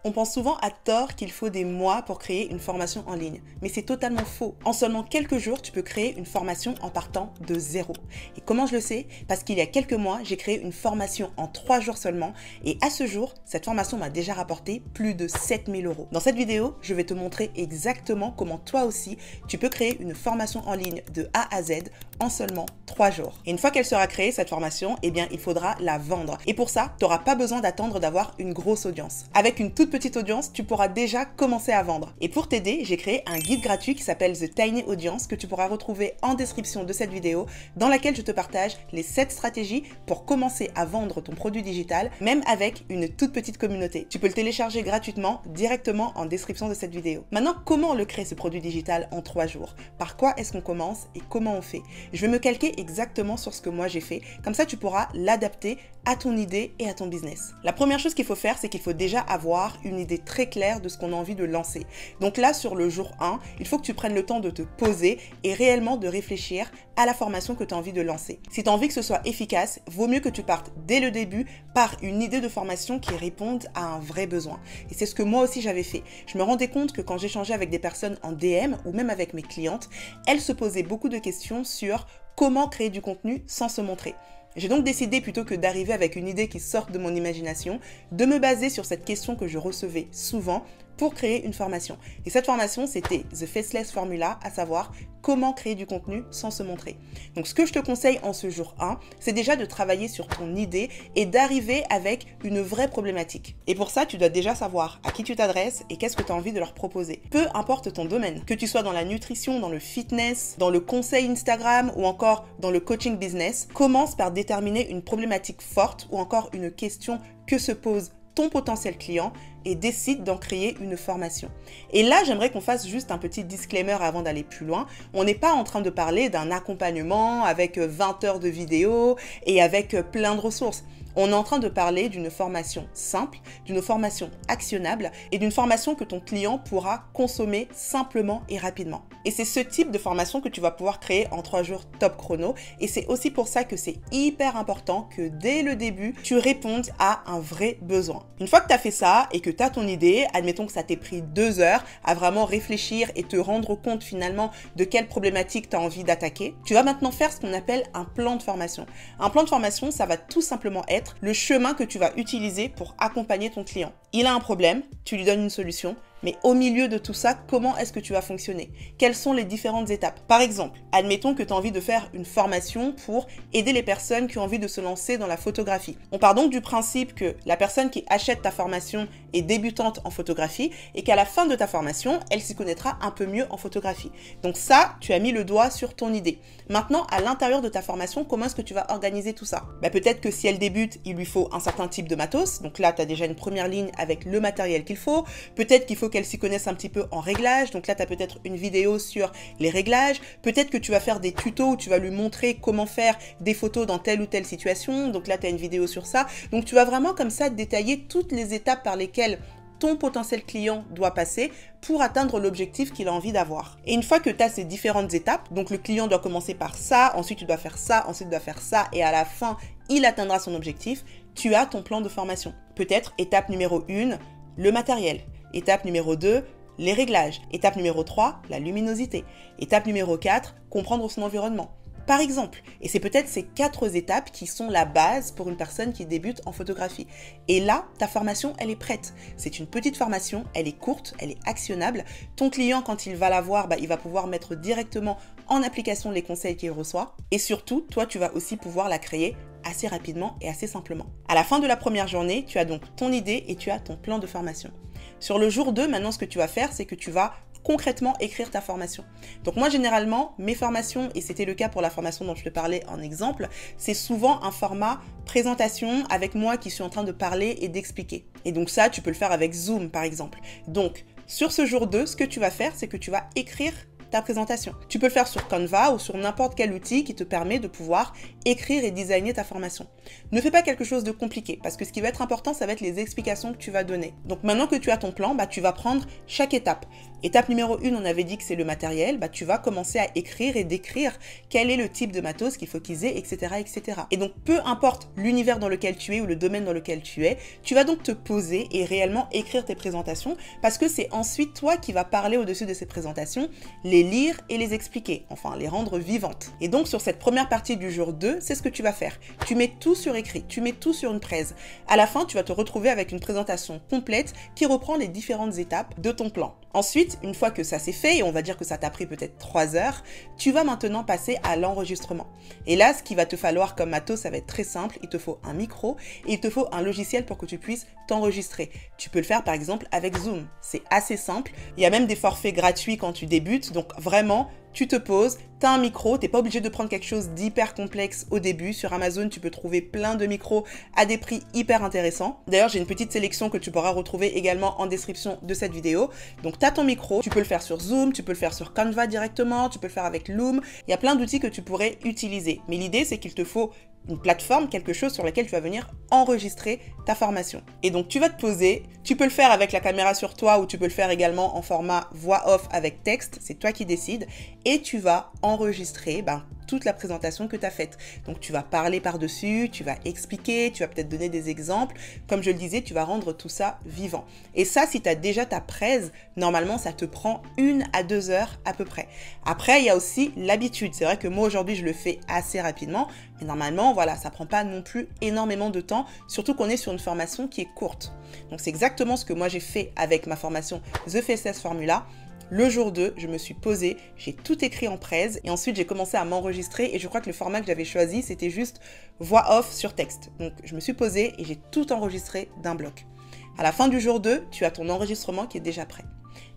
On pense souvent à tort qu'il faut des mois pour créer une formation en ligne, mais c'est totalement faux. En seulement quelques jours, tu peux créer une formation en partant de zéro. Et comment je le sais? Parce qu'il y a quelques mois, j'ai créé une formation en 3 jours seulement, et à ce jour, cette formation m'a déjà rapporté plus de 7000 €. Dans cette vidéo, je vais te montrer exactement comment toi aussi, tu peux créer une formation en ligne de A à Z en seulement 3 jours. Et une fois qu'elle sera créée, cette formation, eh bien, il faudra la vendre. Et pour ça, tu n'auras pas besoin d'attendre d'avoir une grosse audience. Avec une toute petite audience, tu pourras déjà commencer à vendre. Et pour t'aider, j'ai créé un guide gratuit qui s'appelle The Tiny Audience que tu pourras retrouver en description de cette vidéo, dans laquelle je te partage les 7 stratégies pour commencer à vendre ton produit digital, même avec une toute petite communauté. Tu peux le télécharger gratuitement directement en description de cette vidéo. Maintenant, comment le créer ce produit digital en 3 jours? Par quoi est-ce qu'on commence et comment on fait? Je vais me calquer exactement sur ce que moi j'ai fait, comme ça tu pourras l'adapter à ton idée et à ton business. La première chose qu'il faut faire, c'est qu'il faut déjà avoir une idée très claire de ce qu'on a envie de lancer. Donc là, sur le jour 1, il faut que tu prennes le temps de te poser et réellement de réfléchir à la formation que tu as envie de lancer. Si tu as envie que ce soit efficace, vaut mieux que tu partes dès le début par une idée de formation qui réponde à un vrai besoin. Et c'est ce que moi aussi j'avais fait. Je me rendais compte que quand j'échangeais avec des personnes en DM ou même avec mes clientes, elles se posaient beaucoup de questions sur comment créer du contenu sans se montrer. J'ai donc décidé, plutôt que d'arriver avec une idée qui sorte de mon imagination, de me baser sur cette question que je recevais souvent pour créer une formation. Et cette formation, c'était The Faceless Formula, à savoir comment créer du contenu sans se montrer. Donc ce que je te conseille en ce jour 1, c'est déjà de travailler sur ton idée et d'arriver avec une vraie problématique. Et pour ça, tu dois déjà savoir à qui tu t'adresses et qu'est-ce que tu as envie de leur proposer. Peu importe ton domaine, que tu sois dans la nutrition, dans le fitness, dans le conseil Instagram ou encore dans le coaching business, commence par déterminer une problématique forte ou encore une question que se pose ton potentiel client et décide d'en créer une formation. Et là, j'aimerais qu'on fasse juste un petit disclaimer avant d'aller plus loin. On n'est pas en train de parler d'un accompagnement avec 20 heures de vidéo et avec plein de ressources. On est en train de parler d'une formation simple, d'une formation actionnable et d'une formation que ton client pourra consommer simplement et rapidement. Et c'est ce type de formation que tu vas pouvoir créer en 3 jours top chrono. Et c'est aussi pour ça que c'est hyper important que dès le début, tu répondes à un vrai besoin. Une fois que tu as fait ça et que tu as ton idée, admettons que ça t'ait pris 2 heures à vraiment réfléchir et te rendre compte finalement de quelle problématique tu as envie d'attaquer, tu vas maintenant faire ce qu'on appelle un plan de formation. Un plan de formation, ça va tout simplement être le chemin que tu vas utiliser pour accompagner ton client. Il a un problème, tu lui donnes une solution, mais au milieu de tout ça, comment est-ce que tu vas fonctionner? Quelles sont les différentes étapes? Par exemple, admettons que tu as envie de faire une formation pour aider les personnes qui ont envie de se lancer dans la photographie. On part donc du principe que la personne qui achète ta formation est débutante en photographie et qu'à la fin de ta formation, elle s'y connaîtra un peu mieux en photographie. Donc ça, tu as mis le doigt sur ton idée. Maintenant, à l'intérieur de ta formation, comment est-ce que tu vas organiser tout ça? Peut-être que si elle débute, il lui faut un certain type de matos. Donc là, tu as déjà une première ligne avec le matériel qu'il faut. Peut-être qu'il faut qu'elle s'y connaisse un petit peu en réglage. Donc là, tu as peut-être une vidéo sur les réglages. Peut-être que tu vas faire des tutos où tu vas lui montrer comment faire des photos dans telle ou telle situation. Donc là, tu as une vidéo sur ça. Donc tu vas vraiment comme ça détailler toutes les étapes par lesquelles ton potentiel client doit passer pour atteindre l'objectif qu'il a envie d'avoir. Et une fois que tu as ces différentes étapes, donc le client doit commencer par ça, ensuite tu dois faire ça, ensuite tu dois faire ça, et à la fin, il atteindra son objectif, tu as ton plan de formation. Peut-être étape numéro 1, le matériel. Étape numéro 2, les réglages. Étape numéro 3, la luminosité. Étape numéro 4, comprendre son environnement. Par exemple, et c'est peut-être ces 4 étapes qui sont la base pour une personne qui débute en photographie. Et là, ta formation, elle est prête. C'est une petite formation, elle est courte, elle est actionnable. Ton client, quand il va la voir, il va pouvoir mettre directement en application les conseils qu'il reçoit. Et surtout, toi, tu vas aussi pouvoir la créer assez rapidement et assez simplement. À la fin de la première journée, tu as donc ton idée et tu as ton plan de formation. Sur le jour 2, maintenant, ce que tu vas faire, c'est que tu vas concrètement écrire ta formation. Donc moi, généralement, mes formations, et c'était le cas pour la formation dont je te parlais en exemple, c'est souvent un format présentation avec moi qui suis en train de parler et d'expliquer. Et donc ça, tu peux le faire avec Zoom, par exemple. Donc, sur ce jour 2, ce que tu vas faire, c'est que tu vas écrire ta présentation. Tu peux le faire sur Canva ou sur n'importe quel outil qui te permet de pouvoir écrire et designer ta formation. Ne fais pas quelque chose de compliqué parce que ce qui va être important, ça va être les explications que tu vas donner. Donc maintenant que tu as ton plan, tu vas prendre chaque étape. Étape numéro 1, on avait dit que c'est le matériel. Tu vas commencer à écrire et décrire quel est le type de matos qu'il faut qu'ils aient, etc., etc. Et donc, peu importe l'univers dans lequel tu es ou le domaine dans lequel tu es, tu vas donc te poser et réellement écrire tes présentations parce que c'est ensuite toi qui vas parler au-dessus de ces présentations, les lire et les expliquer, enfin les rendre vivantes. Et donc, sur cette première partie du jour 2, c'est ce que tu vas faire. Tu mets tout sur écrit, tu mets tout sur une presse. À la fin, tu vas te retrouver avec une présentation complète qui reprend les différentes étapes de ton plan. Ensuite, une fois que ça c'est fait, et on va dire que ça t'a pris peut-être 3 heures, tu vas maintenant passer à l'enregistrement. Et là, ce qu'il va te falloir comme matos, ça va être très simple. Il te faut un micro et il te faut un logiciel pour que tu puisses t'enregistrer. Tu peux le faire par exemple avec Zoom. C'est assez simple. Il y a même des forfaits gratuits quand tu débutes. Donc vraiment, tu te poses, tu as un micro, tu n'es pas obligé de prendre quelque chose d'hyper complexe au début. Sur Amazon, tu peux trouver plein de micros à des prix hyper intéressants. D'ailleurs, j'ai une petite sélection que tu pourras retrouver également en description de cette vidéo. Donc, tu as ton micro, tu peux le faire sur Zoom, tu peux le faire sur Canva directement, tu peux le faire avec Loom. Il y a plein d'outils que tu pourrais utiliser. Mais l'idée, c'est qu'il te faut une plateforme, quelque chose sur laquelle tu vas venir enregistrer ta formation. Et donc, tu vas te poser, tu peux le faire avec la caméra sur toi ou tu peux le faire également en format voix off avec texte, c'est toi qui décides, et tu vas enregistrer toute la présentation que tu as faite. Donc, tu vas parler par-dessus, tu vas expliquer, tu vas peut-être donner des exemples. Comme je le disais, tu vas rendre tout ça vivant. Et ça, si tu as déjà ta presse, normalement, ça te prend 1 à 2 heures à peu près. Après, il y a aussi l'habitude. C'est vrai que moi, aujourd'hui, je le fais assez rapidement. Mais normalement, voilà, ça prend pas non plus énormément de temps, surtout qu'on est sur une formation qui est courte. Donc, c'est exactement ce que moi, j'ai fait avec ma formation The Faceless Formula. Le jour 2, je me suis posée, j'ai tout écrit en presse et ensuite j'ai commencé à m'enregistrer et je crois que le format que j'avais choisi, c'était juste voix off sur texte. Donc je me suis posée et j'ai tout enregistré d'un bloc. À la fin du jour 2, tu as ton enregistrement qui est déjà prêt.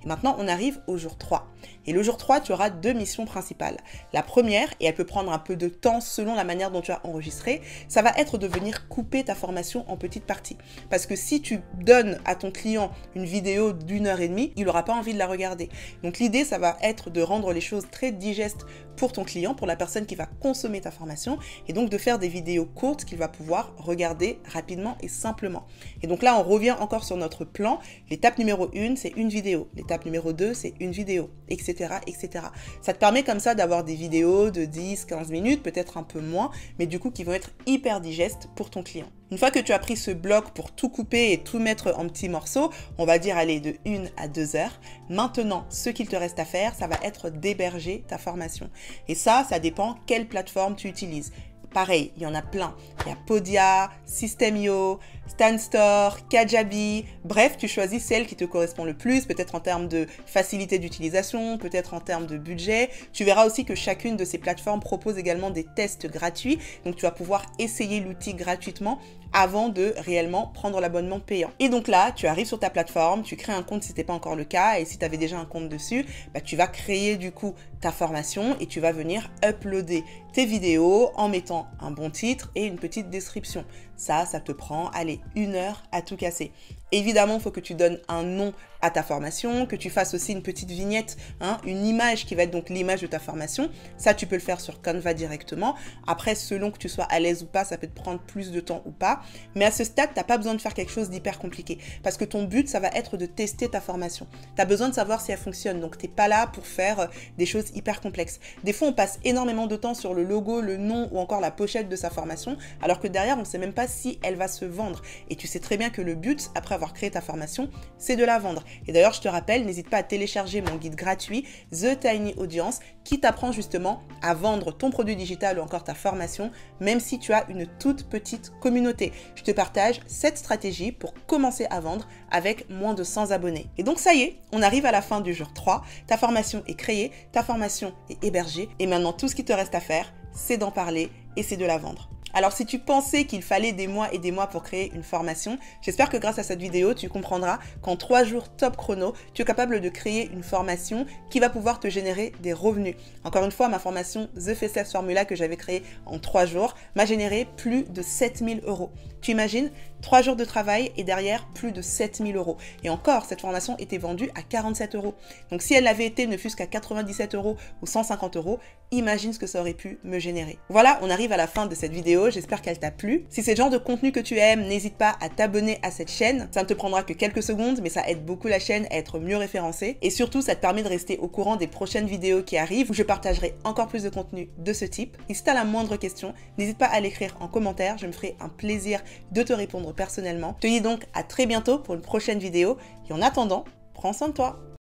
Et maintenant, on arrive au jour 3. Et le jour 3, tu auras 2 missions principales. La première, et elle peut prendre un peu de temps selon la manière dont tu as enregistré, ça va être de venir couper ta formation en petites parties. Parce que si tu donnes à ton client une vidéo d'1h30, il n'aura pas envie de la regarder. Donc l'idée, ça va être de rendre les choses très digestes pour ton client, pour la personne qui va consommer ta formation, et donc de faire des vidéos courtes qu'il va pouvoir regarder rapidement et simplement. Et donc là, on revient encore sur notre plan. L'étape numéro 1, c'est une vidéo. L'étape numéro 2, c'est une vidéo, etc., etc. Ça te permet comme ça d'avoir des vidéos de 10-15 minutes, peut-être un peu moins, mais du coup qui vont être hyper digestes pour ton client. Une fois que tu as pris ce bloc pour tout couper et tout mettre en petits morceaux, on va dire aller de 1 à 2 heures. Maintenant, ce qu'il te reste à faire, ça va être d'héberger ta formation. Et ça dépend quelle plateforme tu utilises. Pareil, il y en a plein. Il y a Podia, System.io, StanStore, Kajabi. Bref, tu choisis celle qui te correspond le plus, peut-être en termes de facilité d'utilisation, peut-être en termes de budget. Tu verras aussi que chacune de ces plateformes propose également des tests gratuits. Donc, tu vas pouvoir essayer l'outil gratuitement avant de réellement prendre l'abonnement payant. Et donc là, tu arrives sur ta plateforme, tu crées un compte si ce n'était pas encore le cas, et si tu avais déjà un compte dessus, tu vas créer du coup ta formation et tu vas venir uploader tes vidéos en mettant un bon titre et une petite description. Ça te prend, allez, 1 heure à tout casser. Évidemment, il faut que tu donnes un nom à ta formation, que tu fasses aussi une petite vignette, une image qui va être donc l'image de ta formation. Ça, tu peux le faire sur Canva directement. Après, selon que tu sois à l'aise ou pas, ça peut te prendre plus de temps ou pas. Mais à ce stade, tu n'as pas besoin de faire quelque chose d'hyper compliqué parce que ton but, ça va être de tester ta formation. Tu as besoin de savoir si elle fonctionne. Donc, tu n'es pas là pour faire des choses hyper complexes. Des fois, on passe énormément de temps sur le logo, le nom ou encore la pochette de sa formation, alors que derrière, on ne sait même pas si elle va se vendre. Et tu sais très bien que le but, après avoir créé ta formation, c'est de la vendre. Et d'ailleurs, je te rappelle, n'hésite pas à télécharger mon guide gratuit The Tiny Audience qui t'apprend justement à vendre ton produit digital ou encore ta formation, même si tu as une toute petite communauté. Je te partage 7 stratégies pour commencer à vendre avec moins de 100 abonnés. Et donc ça y est, on arrive à la fin du jour 3. Ta formation est créée, ta formation est hébergée et maintenant tout ce qui te reste à faire, c'est d'en parler et c'est de la vendre. Alors si tu pensais qu'il fallait des mois et des mois pour créer une formation, j'espère que grâce à cette vidéo, tu comprendras qu'en 3 jours top chrono, tu es capable de créer une formation qui va pouvoir te générer des revenus. Encore une fois, ma formation The Faceless Formula que j'avais créée en 3 jours m'a généré plus de 7 000 €. Tu imagines 3 jours de travail et derrière plus de 7000 €. Et encore, cette formation était vendue à 47 €. Donc si elle avait été ne fût-ce qu'à 97 € ou 150 €, imagine ce que ça aurait pu me générer. Voilà, on arrive à la fin de cette vidéo, j'espère qu'elle t'a plu. Si c'est le genre de contenu que tu aimes, n'hésite pas à t'abonner à cette chaîne. Ça ne te prendra que quelques secondes, mais ça aide beaucoup la chaîne à être mieux référencée. Et surtout, ça te permet de rester au courant des prochaines vidéos qui arrivent où je partagerai encore plus de contenu de ce type. Et si tu as la moindre question, n'hésite pas à l'écrire en commentaire, je me ferai un plaisir de te répondre personnellement. Je te dis donc à très bientôt pour une prochaine vidéo et en attendant, prends soin de toi.